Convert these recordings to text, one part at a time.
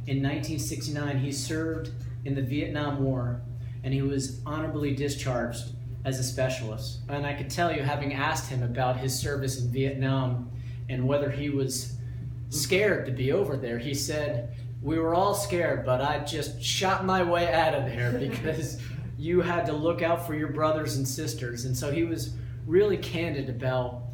In 1969, he served in the Vietnam War, and he was honorably discharged as a specialist. And I could tell you, having asked him about his service in Vietnam and whether he was scared to be over there, he said, "We were all scared, but I just shot my way out of there because you had to look out for your brothers and sisters." And so he was really candid about,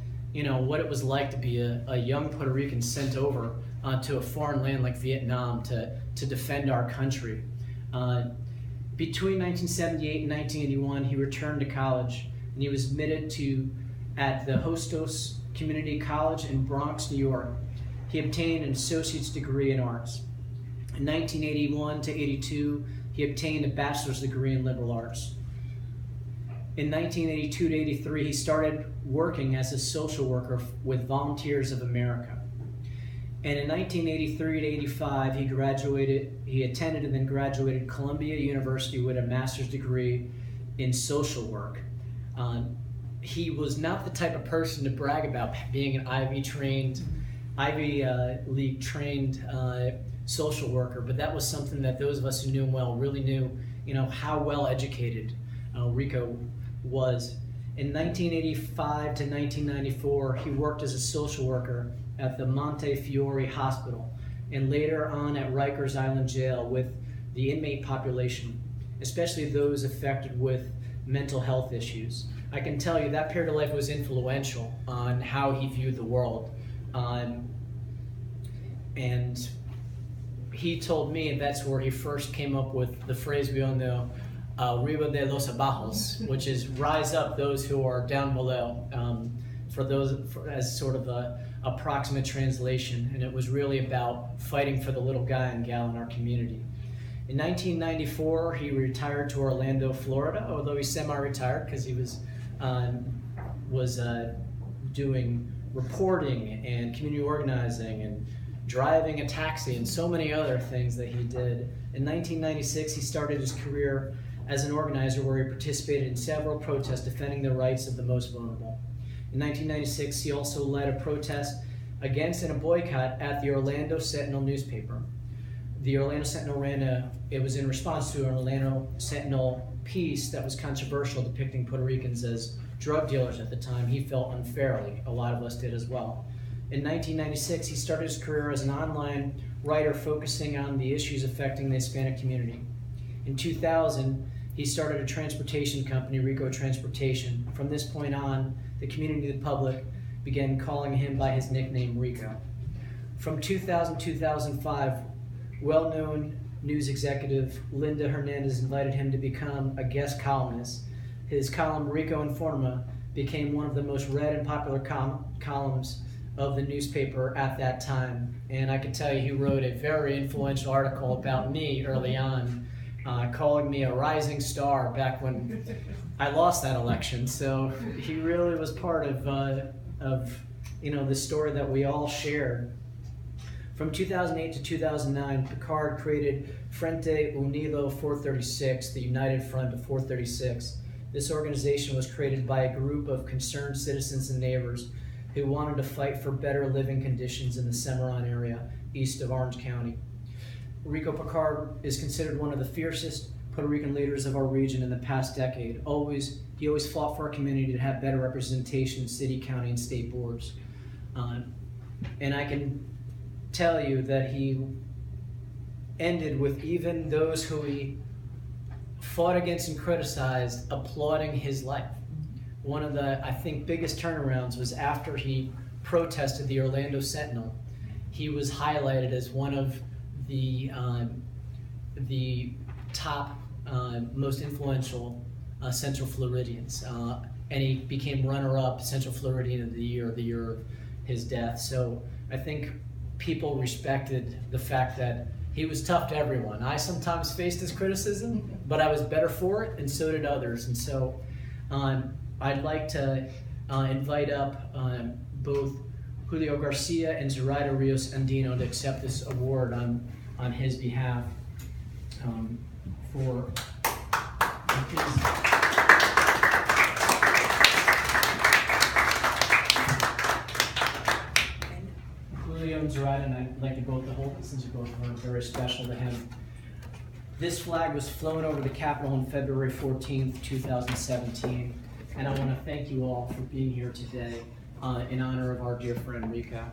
what it was like to be a young Puerto Rican sent over to a foreign land like Vietnam to defend our country. Between 1978 and 1981, he returned to college, and he was admitted at the Hostos Community College in Bronx, New York. He obtained an associate's degree in arts. In 1981 to 82, he obtained a bachelor's degree in liberal arts. In 1982 to 83, he started working as a social worker with Volunteers of America. And in 1983 to 85, he attended and then graduated Columbia University with a master's degree in social work. He was not the type of person to brag about being an Ivy League trained social worker, but that was something that those of us who knew him well really knew, how well educated Rico was. In 1985 to 1994, he worked as a social worker at the Montefiore Hospital and later on at Rikers Island Jail with the inmate population, especially those affected with mental health issues. I can tell you that period of life was influential on how he viewed the world. And he told me that's where he first came up with the phrase we all know, "Arriba de los abajos," which is "rise up those who are down below," as sort of a approximate translation. And it was really about fighting for the little guy and gal in our community. In 1994, he retired to Orlando, Florida, although he's semi-retired because he was doing reporting and community organizing and driving a taxi and so many other things that he did. In 1996, he started his career as an organizer where he participated in several protests defending the rights of the most vulnerable. In 1996, he also led a protest against and a boycott at the Orlando Sentinel newspaper. The Orlando Sentinel it was in response to an Orlando Sentinel piece that was controversial, depicting Puerto Ricans as drug dealers at the time. He felt unfairly. A lot of us did as well. In 1996, he started his career as an online writer focusing on the issues affecting the Hispanic community. In 2000, he started a transportation company, Rico Transportation. From this point on, the community and the public began calling him by his nickname, Rico. From 2000 to 2005, well-known news executive Linda Hernandez invited him to become a guest columnist. His column, Rico Informa, became one of the most read and popular columns of the newspaper at that time. And I can tell you he wrote a very influential article about me early on, calling me a rising star back when I lost that election. So he really was part of the story that we all shared. From 2008 to 2009, Picard created Frente Unido 436, the United Front of 436. This organization was created by a group of concerned citizens and neighbors who wanted to fight for better living conditions in the Cimarron area east of Orange County. Rico Picard is considered one of the fiercest Puerto Rican leaders of our region in the past decade. He always fought for our community to have better representation in city, county, and state boards. And I can tell you that he ended with even those who he fought against and criticized applauding his life. One of the, I think, biggest turnarounds was after he protested the Orlando Sentinel. He was highlighted as one of the top, most influential Central Floridians, and he became runner-up Central Floridian of the year of his death. So I think people respected the fact that he was tough to everyone. I sometimes faced his criticism, but I was better for it, and so did others. And so I'd like to invite up both Julio Garcia and Zoraida Rios Andino to accept this award on his behalf for his. Julio podiums are at, and I'd like you both to hold it since you both were very special to him. This flag was flown over the Capitol on February 14th, 2017, and I want to thank you all for being here today in honor of our dear friend Rico.